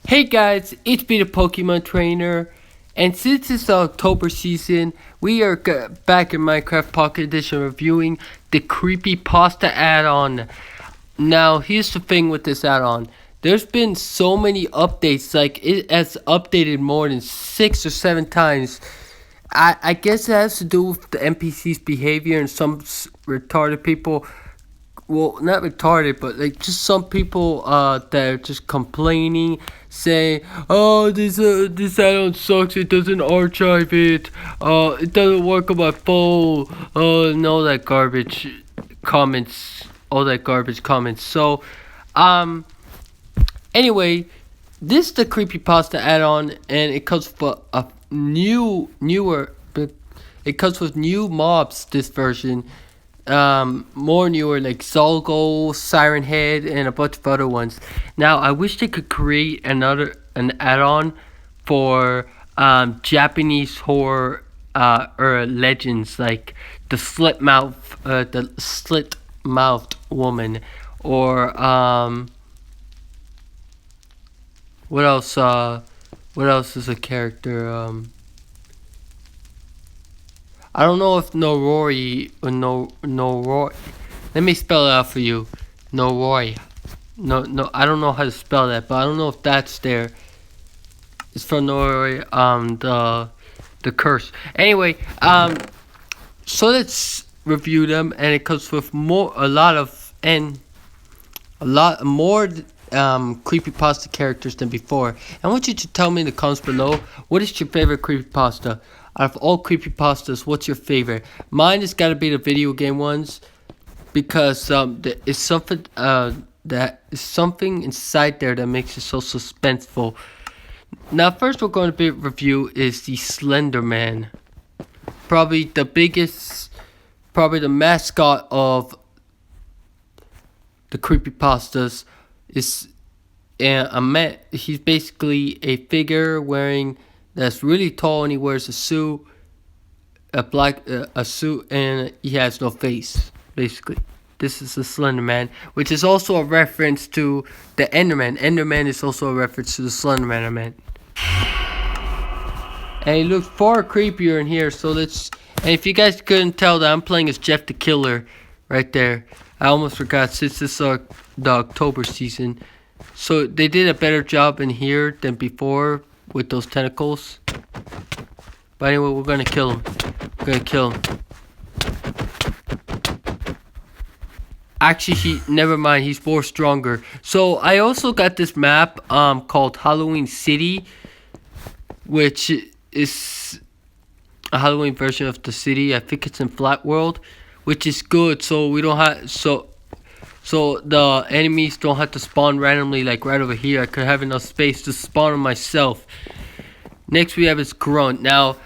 Hey guys, it's me the Pokemon Trainer, and since it's the October season, we are back in Minecraft Pocket Edition reviewing the Creepypasta add-on. Now, here's the thing with this add-on. There's been so many updates, like it has updated more than 6 or 7 times. I guess it has to do with the NPC's behavior and some retarded people. Well, not retarded, but like just some people that are just complaining, saying, "Oh, this add-on sucks. It doesn't archive it. It doesn't work on my phone. And all that garbage comments. All that garbage comments." So, anyway, this is the Creepypasta add-on, and it comes for a newer. It comes with new mobs. This version. More newer like Zogo, Siren Head, and a bunch of other ones. Now, I wish they could create an add-on for Japanese horror or legends like the slit mouthed woman, or what else? What else is a character? I don't know if Noroi or Noroi. Let me spell it out for you. Noroi. No, I don't know how to spell that, but I don't know if that's there. It's from Noroi. The curse. Anyway, so let's review them, and it comes with a lot more creepypasta characters than before. I want you to tell me in the comments below, what is your favorite creepypasta? Out of all creepypastas, what's your favorite? Mine has got to be the video game ones, because there is something inside there that makes it so suspenseful. Now, first we're going to review is the Slenderman. Probably the mascot of the creepypastas is a man. He's basically a figure that's really tall, and he wears a suit, a suit, and he has no face. Basically, this is the Slenderman, which is also a reference to the Enderman. Enderman is also a reference to the Slenderman. And he looks far creepier in here. So let's. And if you guys couldn't tell, that I'm playing as Jeff the Killer, right there. I almost forgot, since this is the October season. So they did a better job in here than before with those tentacles. But anyway, we're gonna kill him. Actually, never mind, he's more stronger. So I also got this map called Halloween City, which is a Halloween version of the city. I think it's in Flat World, which is good. So we don't have so the enemies don't have to spawn randomly like right over here. I could have enough space to spawn them myself. Next we have is Grunt. Now,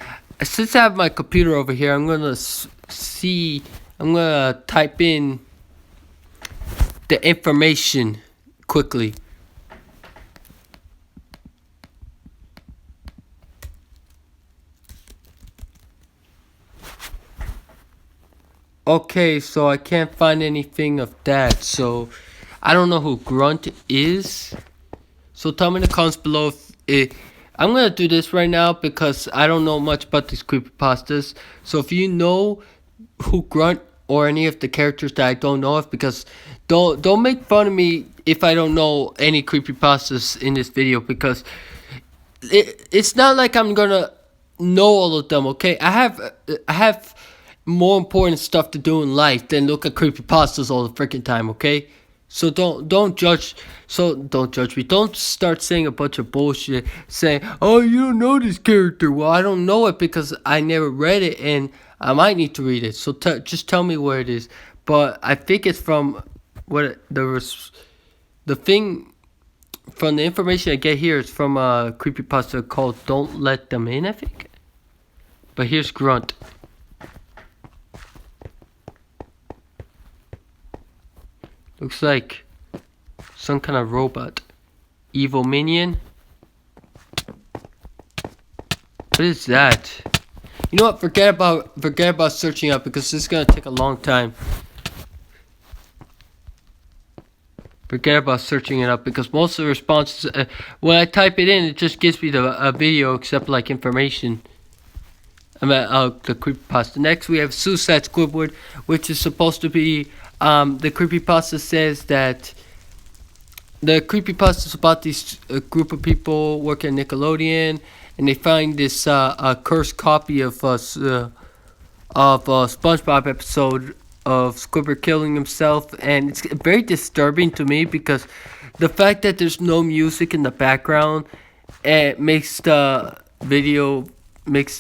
since I have my computer over here, I'm gonna type in the information quickly. Okay, so I can't find anything of that, so I don't know who Grunt is. So tell me in the comments below I'm gonna do this right now because I don't know much about these creepypastas. So if you know who Grunt or any of the characters that I don't know of, because don't make fun of me if I don't know any creepypastas in this video, because it's not like I'm gonna know all of them. Okay, I have more important stuff to do in life than look at creepypastas all the freaking time, okay? So don't judge me. Don't start saying a bunch of bullshit, saying, "Oh, you don't know this character." Well, I don't know it because I never read it, and I might need to read it. So just tell me where it is. But I think it's from the thing. From the information I get here, it's from a creepypasta called "Don't Let Them In," I think. But here's Grunt. Looks like some kind of robot. Evil minion. What is that? You know what? Forget about searching up, because this is gonna take a long time. Forget about searching it up because most of the responses, when I type it in, it just gives me the video except like information. I mean, the creepypasta. Next, we have Suicide Squidward, which is supposed to be, the creepypasta says that the creepypasta is about this group of people working at Nickelodeon, and they find this cursed copy of SpongeBob episode of Squidward killing himself, and it's very disturbing to me because the fact that there's no music in the background, it makes the video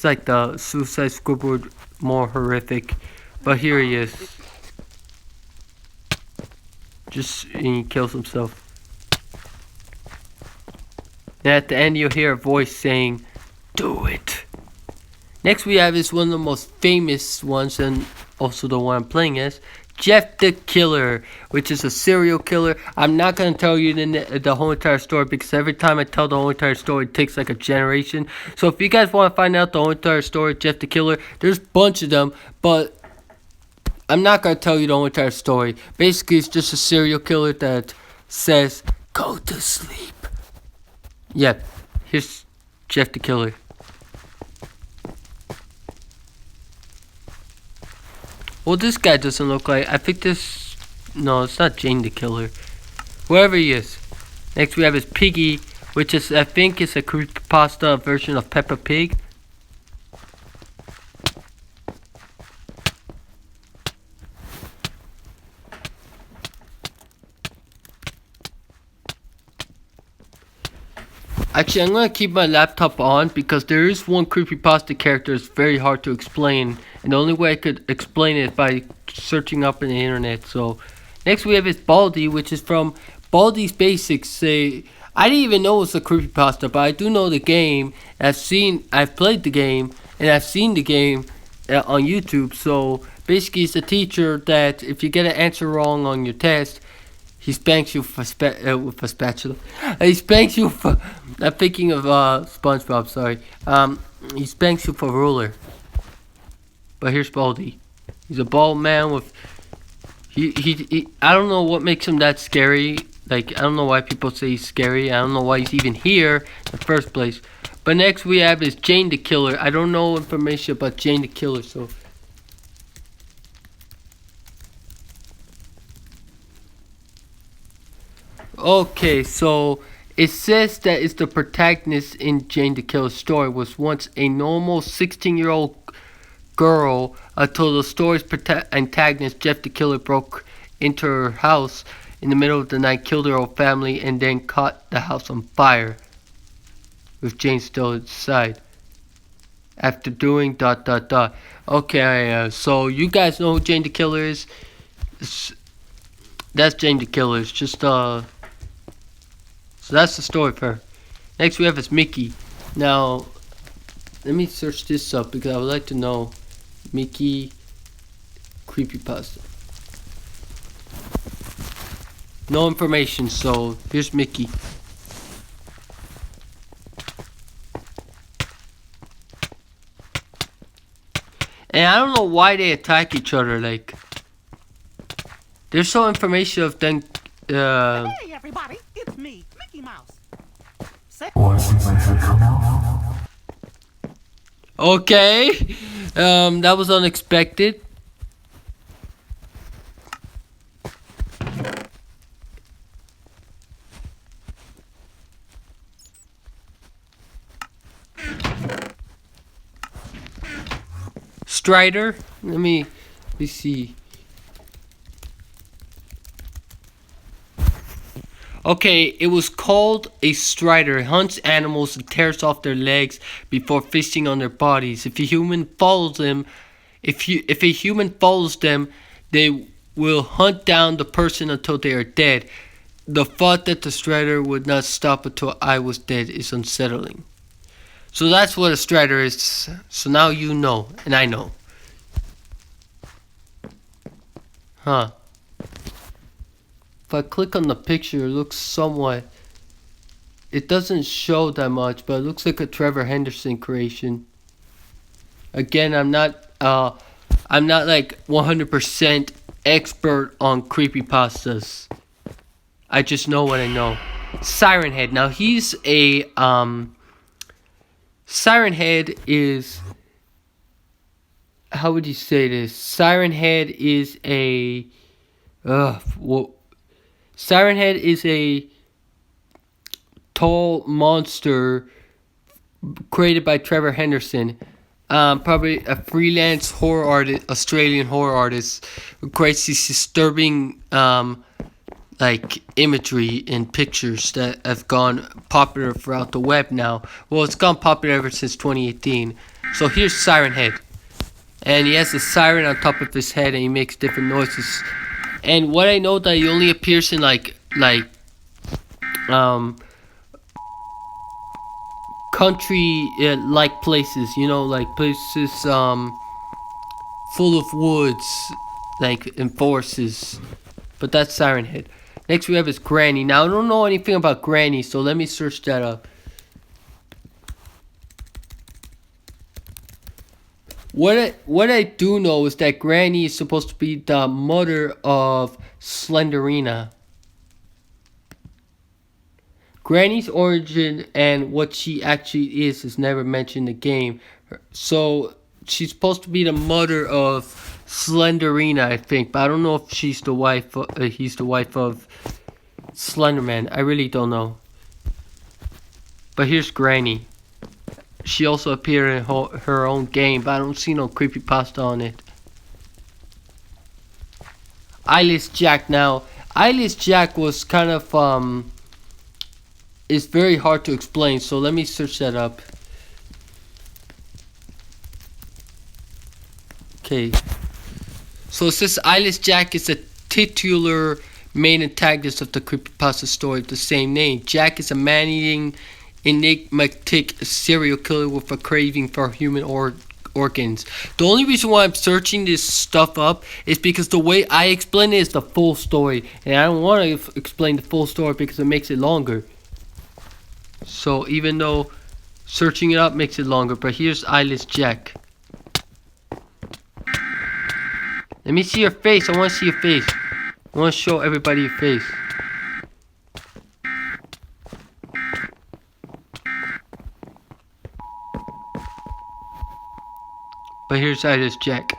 like the Suicide Squidward more horrific. But here he is, and he kills himself. And at the end you'll hear a voice saying, "Do it." Next we have is one of the most famous ones, and also the one I'm playing as, Jeff the Killer, which is a serial killer. I'm not going to tell you the whole entire story because every time I tell the whole entire story it takes like a generation. So if you guys want to find out the whole entire story of Jeff the Killer, there's a bunch of them, but I'm not going to tell you the whole entire story. Basically it's just a serial killer that says, "Go to sleep." Yep, here's Jeff the Killer. Well, this guy doesn't look like, I think this, no, it's not Jane the Killer. Whoever he is. Next we have his Piggy, which is, I think is a creepypasta version of Peppa Pig. Actually, I'm going to keep my laptop on because there is one creepypasta character that's very hard to explain. And the only way I could explain it is by searching up in the internet. So, next we have is Baldy, which is from Baldi's Basics. I didn't even know it was a creepypasta, but I do know the game. I've played the game, and I've seen the game on YouTube. So, basically it's a teacher that if you get an answer wrong on your test, he spanks you with a spatula. He spanks you for. I'm thinking of SpongeBob. Sorry. He spanks you for a ruler. But here's Baldy. He's a bald man with. He. I don't know what makes him that scary. Like I don't know why people say he's scary. I don't know why he's even here in the first place. But next we have is Jane the Killer. I don't know information about Jane the Killer, so. Okay, so it says that it's the protagonist in Jane the Killer's story was once a normal 16-year-old girl until the story's antagonist Jeff the Killer broke into her house in the middle of the night, killed her whole family, and then caught the house on fire with Jane still inside. After doing ... Okay, so you guys know who Jane the Killer is? That's Jane the Killer. It's just So that's the story for her. Next we have is Mickey. Now, let me search this up because I would like to know Mickey creepypasta. No information, so here's Mickey. And I don't know why they attack each other, like. There's no information of them. Hey everybody, it's me, Mickey Mouse. Okay, that was unexpected. Strider, let me see. Okay, it was called a strider. It hunts animals and tears off their legs before feasting on their bodies. If a human follows them, if a human follows them, they will hunt down the person until they are dead. The thought that the strider would not stop until I was dead is unsettling. So that's what a strider is. So now you know, and I know. Huh. If I click on the picture, it looks somewhat. It doesn't show that much, but it looks like a Trevor Henderson creation. Again, I'm not like 100% expert on creepypastas. I just know what I know. Siren Head. Now he's a Siren Head is, how would you say this? Siren Head is a Siren Head is a tall monster created by Trevor Henderson. Probably a freelance horror artist, Australian horror artist, who creates these disturbing like imagery and pictures that have gone popular throughout the web now. Well, it's gone popular ever since 2018. So here's Siren Head, and he has a siren on top of his head, and he makes different noises. And what I know that he only appears in like country like places, you know, like places full of woods, like in forests. But that's Siren Head. Next we have is Granny. Now I don't know anything about Granny, so let me search that up. What I do know is that Granny is supposed to be the mother of Slenderina. Granny's origin and what she actually is never mentioned in the game. So she's supposed to be the mother of Slenderina, I think, but I don't know if she's the wife. He's the wife of Slenderman. I really don't know. But here's Granny. She also appeared in her own game, but I don't see no creepypasta on it. Eyeless Jack. Now, Eyeless Jack was kind of it's very hard to explain, so let me search that up. Okay. So it says Eyeless Jack is a titular main antagonist of the creepypasta story of the same name. Jack is a man-eating, enigmatic serial killer with a craving for human organs. The only reason why I'm searching this stuff up is because the way I explain it is the full story, and I don't want to explain the full story because it makes it longer. So even though searching it up makes it longer, but here's Eyeless Jack. Let me see your face. I want to see your face. I want to show everybody your face. But here's Eyeless Jack.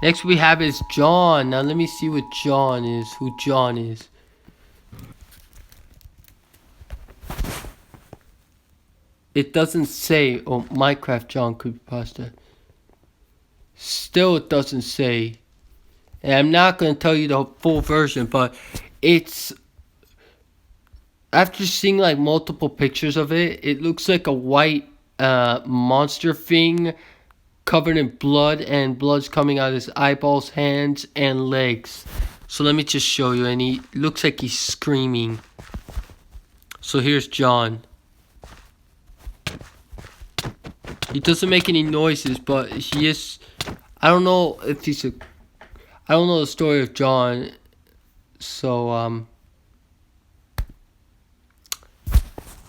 Next we have is John. Now let me see what John is. Who John is. It doesn't say. Oh, Minecraft John creepypasta. Still, it doesn't say. And I'm not going to tell you the full version, but it's... After seeing like multiple pictures of it, it looks like a white monster thing covered in blood, and blood's coming out of his eyeballs, hands, and legs. So let me just show you, and he looks like he's screaming. So here's John. He doesn't make any noises, but he is... I don't know if he's a... I don't know the story of John. So,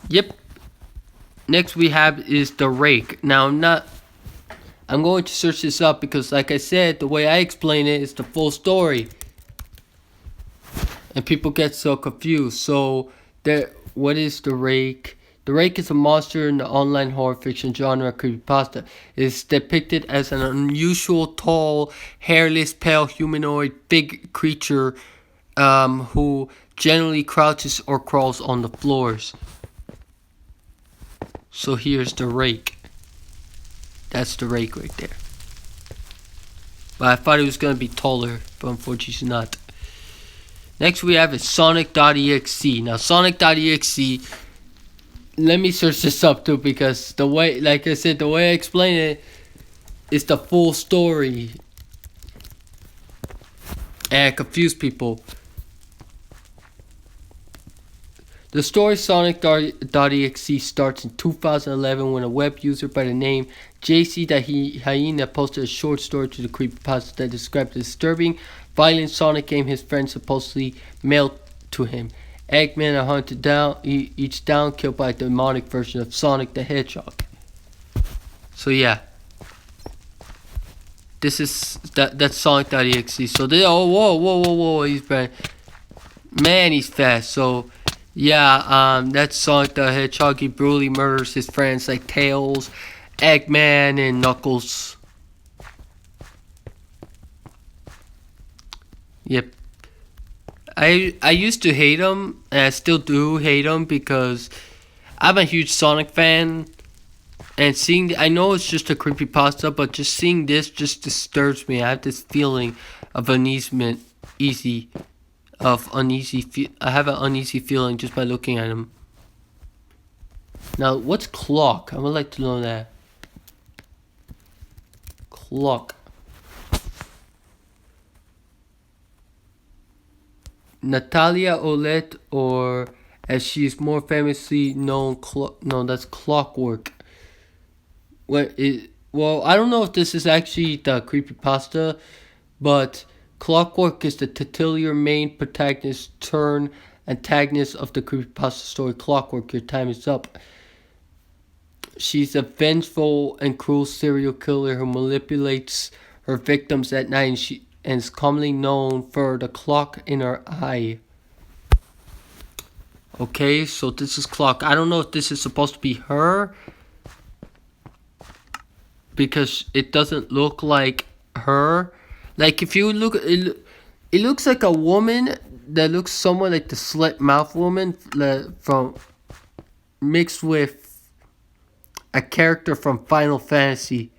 Yep. Next we have is the Rake. Now, I'm going to search this up because, like I said, the way I explain it is the full story. And people get so confused. So, what is the Rake? The Rake is a monster in the online horror fiction genre creepypasta. It is depicted as an unusual, tall, hairless, pale, humanoid, big creature who generally crouches or crawls on the floors. So here's the Rake. That's the Rake right there. But I thought it was going to be taller, but unfortunately it's not. Next we have is Sonic.exe. Now Sonic.exe... Let me search this up too, because the way, like I said, the way I explain it is the full story. And I confuse people. The story Sonic.exe starts in 2011 when a web user by the name JC the Hyena posted a short story to the creepypasta that described the disturbing, violent Sonic game his friends supposedly mailed to him. Eggman are hunted down, each down, killed by a demonic version of Sonic the Hedgehog. So yeah, this is that's Sonic.exe. So they whoa, he's been Man, he's fast. So, yeah, that's Sonic the Hedgehog. He brutally murders his friends like Tails, Eggman, and Knuckles. Yep. I used to hate him, and I still do hate him because I'm a huge Sonic fan. And I know it's just a creepypasta, but just seeing this just disturbs me. I have this feeling of uneasement, I have an uneasy feeling just by looking at him. Now, what's Clock? I would like to know that. Clock. Natalia Olet, or as she is more famously known, no, that's Clockwork. Well, I don't know if this is actually the creepypasta, but Clockwork is the titular main protagonist turn antagonist of the creepypasta story Clockwork, Your Time Is Up. She's a vengeful and cruel serial killer who manipulates her victims at night, and is commonly known for the clock in her eye. Okay, so this is Clock. I don't know if this is supposed to be her, because it doesn't look like her. Like, if you look, it looks like a woman that looks somewhat like the slit mouth woman from mixed with a character from Final Fantasy.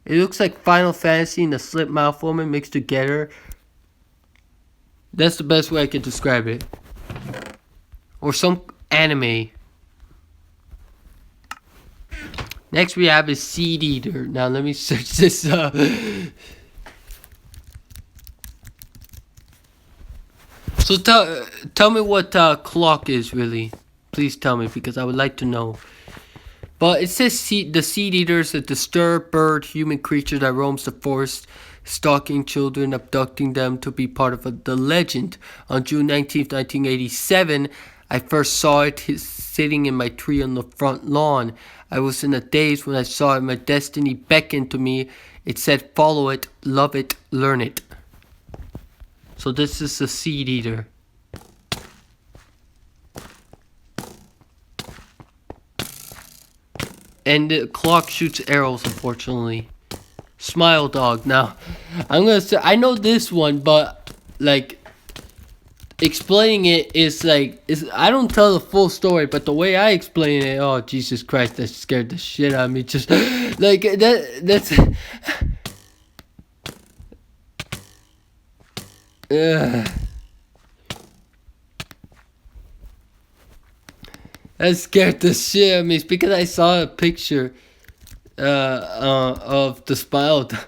It looks like Final Fantasy and the slit mouth woman mixed together. That's the best way I can describe it. Or some anime. Next we have is Seed Eater. Now let me search this up. So tell me what Clock is really. Please tell me, because I would like to know. But it says the Seed Eater is a disturbed bird-human creature that roams the forest, stalking children, abducting them to be part of the legend. On June 19th, 1987, I first saw it sitting in my tree on the front lawn. I was in a daze when I saw it. My destiny beckoned to me. It said, follow it, love it, learn it. So this is the Seed Eater. And the Clock shoots arrows, unfortunately. Smile Dog. Now, I'm gonna say, I know this one, but like explaining it is like, I don't tell the full story, but the way I explain it, oh Jesus Christ, that scared the shit out of me. Just like that's that scared the shit out of me. It's because I saw a picture of the Smile Dog.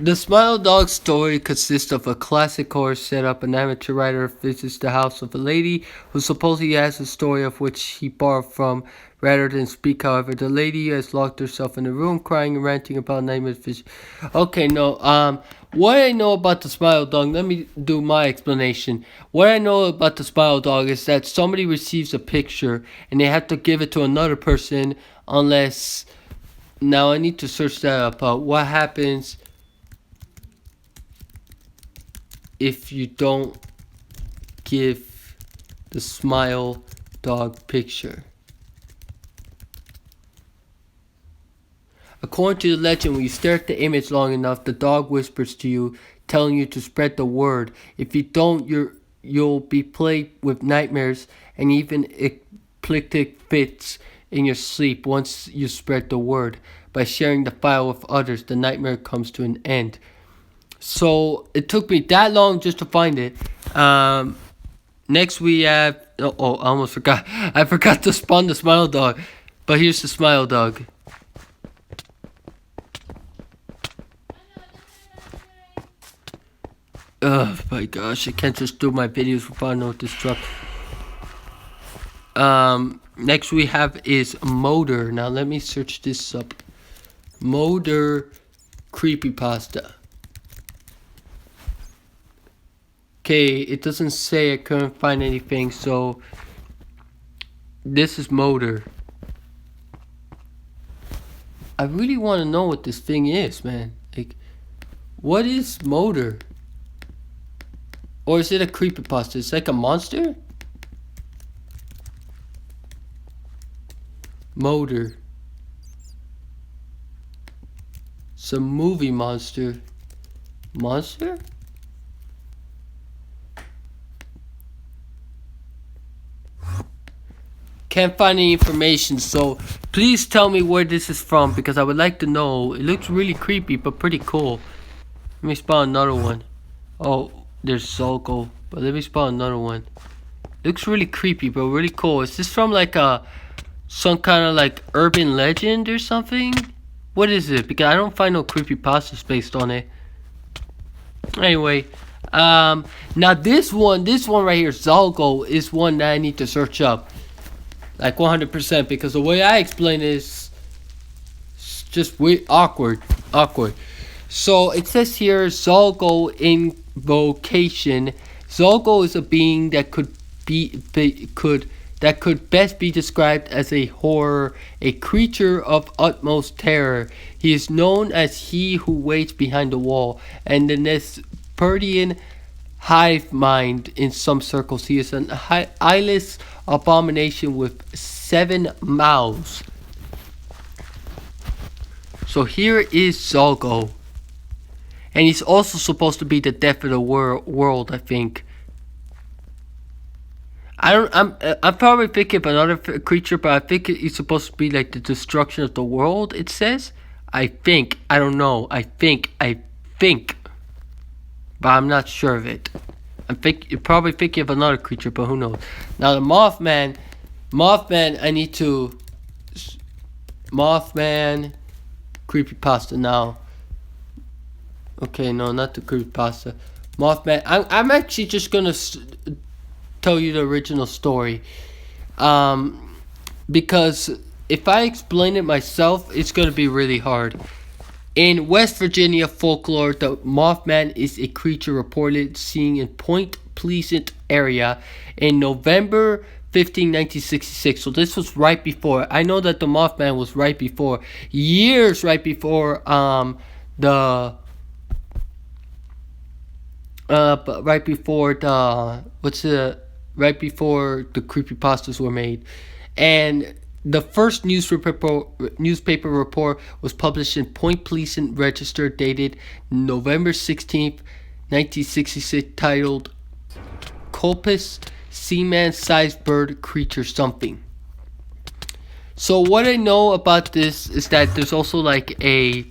The Smile Dog story consists of a classic horror setup. An amateur writer visits the house of a lady who supposedly has a story of which he borrowed from rather than speak. However, the lady has locked herself in a room crying and ranting about nightmare vision. Okay, no, what I know about the Smile Dog, let me do my explanation. What I know about the Smile Dog is that somebody receives a picture and they have to give it to another person unless... Now, I need to search that up. What happens if you don't give the Smile Dog picture? According to the legend, when you stare at the image long enough, the dog whispers to you, telling you to spread the word. If you don't, you'll be plagued with nightmares and even epileptic fits in your sleep. Once you spread the word, by sharing the file with others, the nightmare comes to an end. So it took me that long just to find it. Next we have... Oh, I almost forgot. I forgot to spawn the Smile Dog. But here's the Smile Dog. Oh my gosh, I can't just do my videos without no disrupt. Next we have is Motor. Now let me search this up. Motor Creepypasta. Okay, it doesn't say, I couldn't find anything, so this is Motor. I really want to know what this thing is, man. Like, what is Motor? Or is it a creepypasta? It's like a monster? Motor. It's a movie monster. Monster? Can't find any information, so please tell me where this is from because I would like to know. It looks really creepy but pretty cool. Let me spawn another one. Oh, there's Zogo, but let me spawn another one. Looks really creepy but really cool. Is this from like some kind of like urban legend or something? What is it? Because I don't find no creepypastas based on it. Anyway, now this one right here, Zogo, is one that I need to search up. Like 100%, because the way I explain it is just weird, awkward. So it says here, Zogo invocation. Zogo is a being that could best be described as a horror, a creature of utmost terror. He is known as he who waits behind the wall, and the Nespertian hive mind in some circles. He is an eyeless abomination with 7 mouths. So here is Zogo, and he's also supposed to be the death of the world, I think. I'm probably thinking of another creature, but I think he's supposed to be like the destruction of the world. It says, I think. I don't know. I think. But I'm not sure of it. You're probably thinking of another creature, but who knows? Now the Mothman, I need to... Mothman, creepypasta now. Okay, no, not the creepypasta. Mothman, I'm actually just gonna tell you the original story. Because if I explain it myself, it's gonna be really hard. In West Virginia folklore, the Mothman is a creature reported seen in Point Pleasant area in November 15, 1966. So this was right before. I know that the Mothman was right before. Years right before right before the creepypastas were made. And the first newspaper report was published in Point Pleasant Register, dated November 16th, 1966, titled Colpus Seaman-Sized Bird Creature Something. So what I know about this is that there's also like a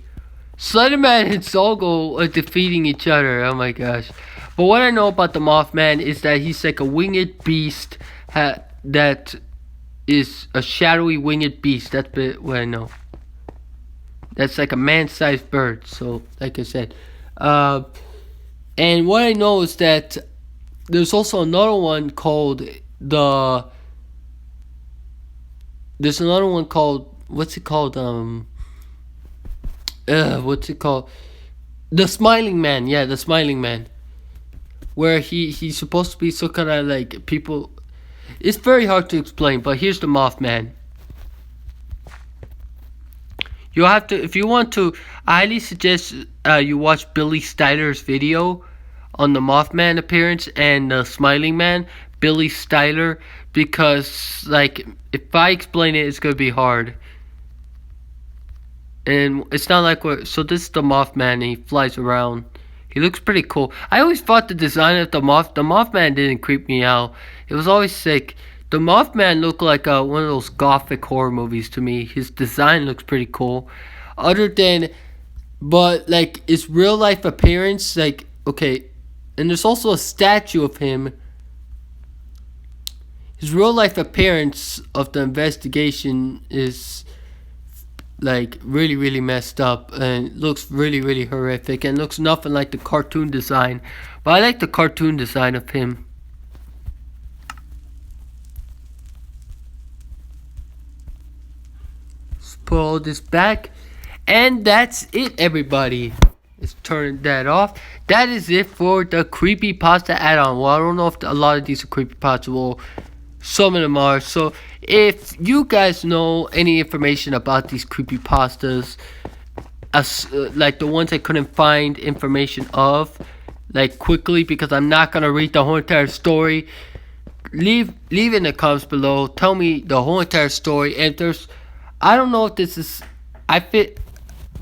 Slenderman and Zogo are defeating each other. Oh my gosh. But what I know about the Mothman is that he's like a winged beast that is a shadowy winged beast. That's what I know. That's like a man-sized bird. So, like I said. And what I know is that there's also another one called There's another one called... What's it called? What's it called? The Smiling Man. Yeah, the Smiling Man. Where he's supposed to be some kind of like people... It's very hard to explain, but here's the Mothman. You'll have to, if you want to, I highly suggest you watch Billy Styler's video on the Mothman appearance and the Smiling Man, Billy Styler, because like if I explain it, it's gonna be hard. And it's not like what. So this is the Mothman, and he flies around. He looks pretty cool. I always thought the design of the Mothman didn't creep me out. It was always sick. The Mothman looked like one of those gothic horror movies to me. His design looks pretty cool. But like his real life appearance, like, okay. And there's also a statue of him. His real life appearance of the investigation is like really, really messed up, and looks really, really horrific, and looks nothing like the cartoon design. But I like the cartoon design of him. Let's put all this back, and that's it, everybody. Let's turn that off. That is it for the Creepypasta add-on. Well, I don't know if a lot of these are Creepypasta. Well, some of them are. So if you guys know any information about these creepypastas, like the ones I couldn't find information of, like quickly, because I'm not gonna read the whole entire story. Leave in the comments below. Tell me the whole entire story. And there's, I don't know if this is, I fit.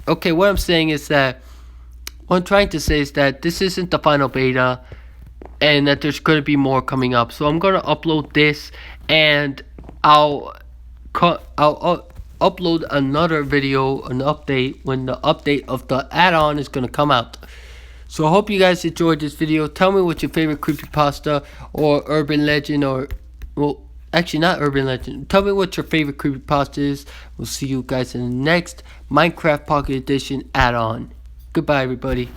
Okay, what I'm saying is that, what I'm trying to say is that this isn't the final beta, and that there's gonna be more coming up. So I'm gonna upload this, and I'll upload another video, an update, when the update of the add-on is gonna come out. So I hope you guys enjoyed this video. Tell me what your favorite creepypasta or urban legend, or, well, actually not urban legend. Tell me what your favorite creepypasta is. We'll see you guys in the next Minecraft Pocket Edition add-on. Goodbye, everybody.